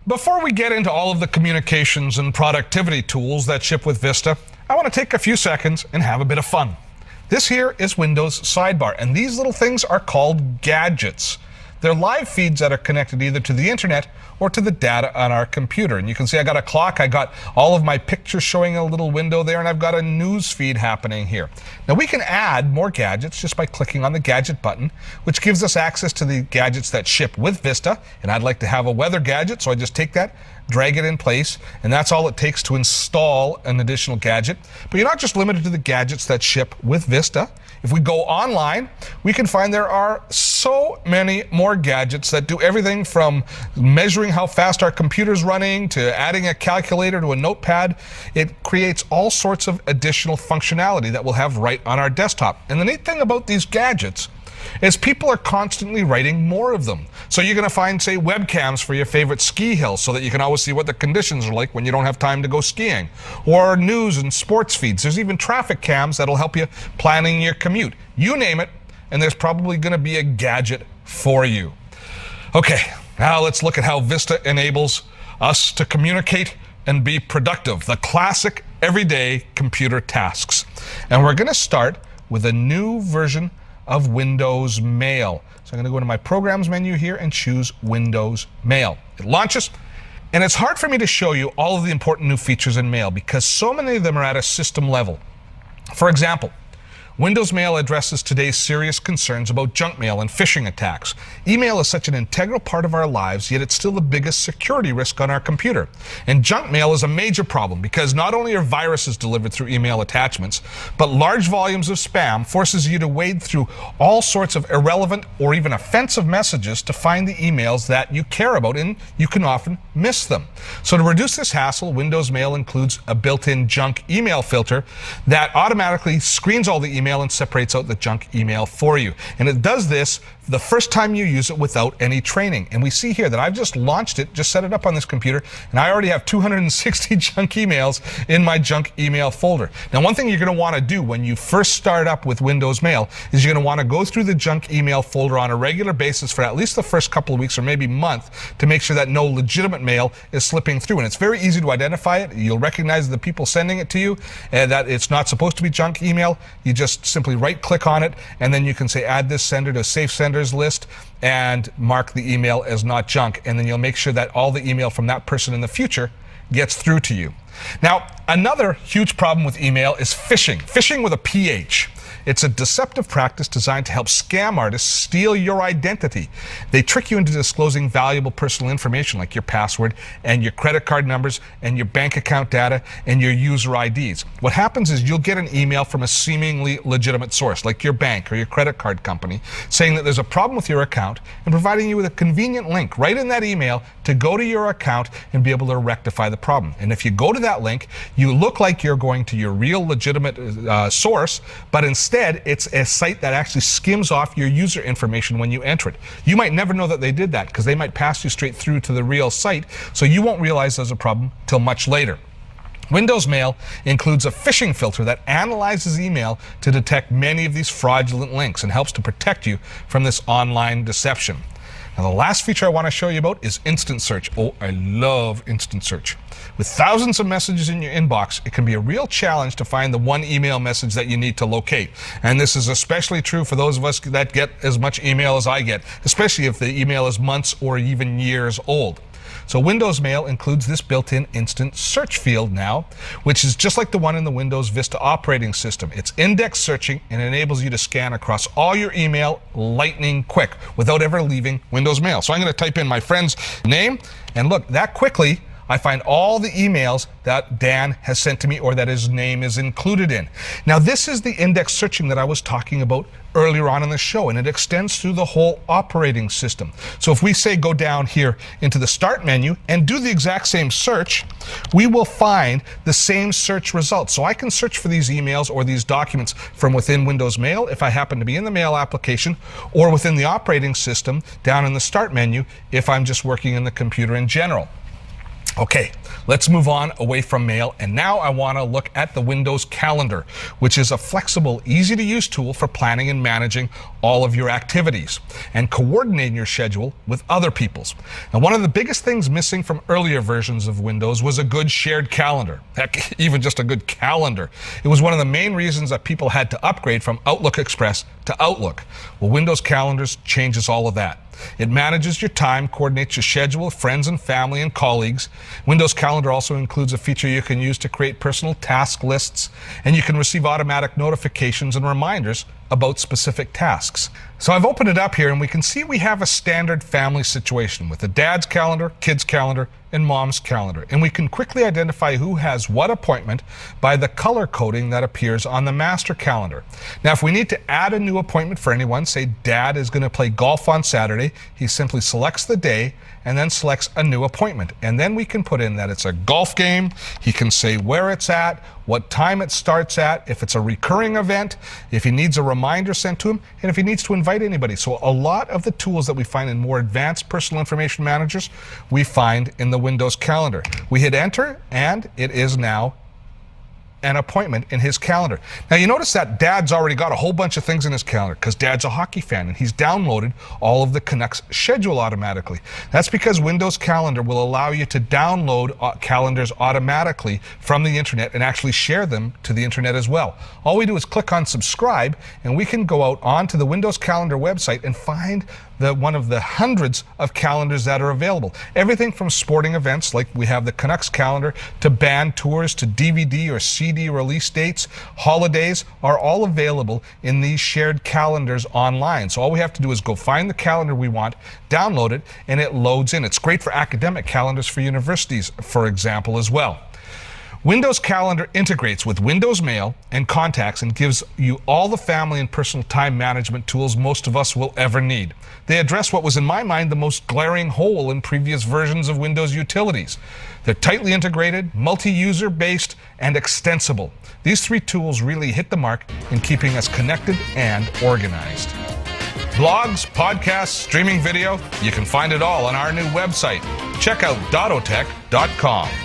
Before we get into all of the communications and productivity tools that ship with Vista, I want to take a few seconds and have a bit of fun. This here is Windows Sidebar, and these little things are called gadgets. They're live feeds that are connected either to the internet or to the data on our computer. And you can see I got a clock, I got all of my pictures showing a little window there, and I've got a news feed happening here. Now we can add more gadgets just by clicking on the gadget button, which gives us access to the gadgets that ship with Vista. And I'd like to have a weather gadget, so I just take that, drag it in place, and that's all it takes to install an additional gadget. But you're not just limited to the gadgets that ship with Vista. If we go online, we can find there are so many more gadgets that do everything from measuring how fast our computer's running to adding a calculator to a notepad. It creates all sorts of additional functionality that we'll have right on our desktop. And the neat thing about these gadgets is people are constantly writing more of them. So you're going to find, say, webcams for your favorite ski hills so that you can always see what the conditions are like when you don't have time to go skiing. Or news and sports feeds. There's even traffic cams that'll help you planning your commute. You name it, and there's probably going to be a gadget for you. Okay, now let's look at how Vista enables us to communicate and be productive. The classic everyday computer tasks. And we're going to start with a new version of Windows Mail. So I'm going to go to my Programs menu here and choose Windows Mail. It launches, and it's hard for me to show you all of the important new features in Mail because so many of them are at a system level. For example, Windows Mail addresses today's serious concerns about junk mail and phishing attacks. Email is such an integral part of our lives, yet it's still the biggest security risk on our computer. And junk mail is a major problem because not only are viruses delivered through email attachments, but large volumes of spam forces you to wade through all sorts of irrelevant or even offensive messages to find the emails that you care about, and you can often miss them. So to reduce this hassle, Windows Mail includes a built-in junk email filter that automatically screens all the email and separates out the junk email for you. And it does this the first time you use it without any training. And we see here that I've just launched it, just set it up on this computer, and I already have 260 junk emails in my junk email folder. Now, one thing you're going to want to do when you first start up with Windows Mail is you're going to want to go through the junk email folder on a regular basis for at least the first couple of weeks or maybe month to make sure that no legitimate mail is slipping through. And it's very easy to identify it. You'll recognize the people sending it to you and that it's not supposed to be junk email. You just simply right-click on it, and then you can say add this sender to safe senders list and mark the email as not junk, and then you'll make sure that all the email from that person in the future gets through to you. Now, another huge problem with email is phishing. Phishing with a PH. It's a deceptive practice designed to help scam artists steal your identity. They trick you into disclosing valuable personal information like your password and your credit card numbers and your bank account data and your user IDs. What happens is you'll get an email from a seemingly legitimate source like your bank or your credit card company saying that there's a problem with your account and providing you with a convenient link right in that email to go to your account and be able to rectify the problem. And if you go to that link, you look like you're going to your real legitimate source, but instead it's a site that actually skims off your user information when you enter it. You might never know that they did that because they might pass you straight through to the real site, so you won't realize there's a problem till much later. Windows Mail includes a phishing filter that analyzes email to detect many of these fraudulent links and helps to protect you from this online deception. Now, the last feature I want to show you about is instant search. Oh, I love instant search. With thousands of messages in your inbox, it can be a real challenge to find the one email message that you need to locate. And this is especially true for those of us that get as much email as I get, especially if the email is months or even years old. So Windows Mail includes this built-in instant search field now, which is just like the one in the Windows Vista operating system. It's index searching and enables you to scan across all your email lightning quick without ever leaving Windows Mail. So I'm going to type in my friend's name, and look, that quickly I find all the emails that Dan has sent to me or that his name is included in. Now, this is the index searching that I was talking about earlier on in the show, and it extends through the whole operating system. So if we say go down here into the Start menu and do the exact same search, we will find the same search results. So I can search for these emails or these documents from within Windows Mail if I happen to be in the Mail application, or within the operating system down in the Start menu if I'm just working in the computer in general. Okay, let's move on away from mail, and now I want to look at the Windows Calendar, which is a flexible, easy to use tool for planning and managing all of your activities and coordinating your schedule with other people's. Now, one of the biggest things missing from earlier versions of Windows was a good shared calendar. Heck, even just a good calendar. It was one of the main reasons that people had to upgrade from Outlook Express to Outlook. Well, Windows Calendars changes all of that. It manages your time, coordinates your schedule with friends and family and colleagues. Windows Calendar also includes a feature you can use to create personal task lists, and you can receive automatic notifications and reminders about specific tasks. So I've opened it up here, and we can see we have a standard family situation with a dad's calendar, kid's calendar, and mom's calendar. And we can quickly identify who has what appointment by the color coding that appears on the master calendar. Now, if we need to add a new appointment for anyone, say dad is going to play golf on Saturday, he simply selects the day and then selects a new appointment. And then we can put in that it's a golf game. He can say where it's at, what time it starts at, if it's a recurring event, if he needs a reminder sent to him, and if he needs to invite anybody. So a lot of the tools that we find in more advanced personal information managers, we find in the Windows Calendar. We hit enter, and it is now an appointment in his calendar. Now you notice that dad's already got a whole bunch of things in his calendar because dad's a hockey fan and he's downloaded all of the Canucks schedule automatically. That's because Windows Calendar will allow you to download calendars automatically from the internet and actually share them to the internet as well. All we do is click on subscribe and we can go out onto the Windows Calendar website and find one of the hundreds of calendars that are available. Everything from sporting events, like we have the Canucks calendar, to band tours, to DVD or CD release dates, holidays, are all available in these shared calendars online. So all we have to do is go find the calendar we want, download it, and it loads in. It's great for academic calendars for universities, for example, as well. Windows Calendar integrates with Windows Mail and Contacts and gives you all the family and personal time management tools most of us will ever need. They address what was, in my mind, the most glaring hole in previous versions of Windows utilities. They're tightly integrated, multi-user based, and extensible. These three tools really hit the mark in keeping us connected and organized. Blogs, podcasts, streaming video, you can find it all on our new website. Check out dottotech.com.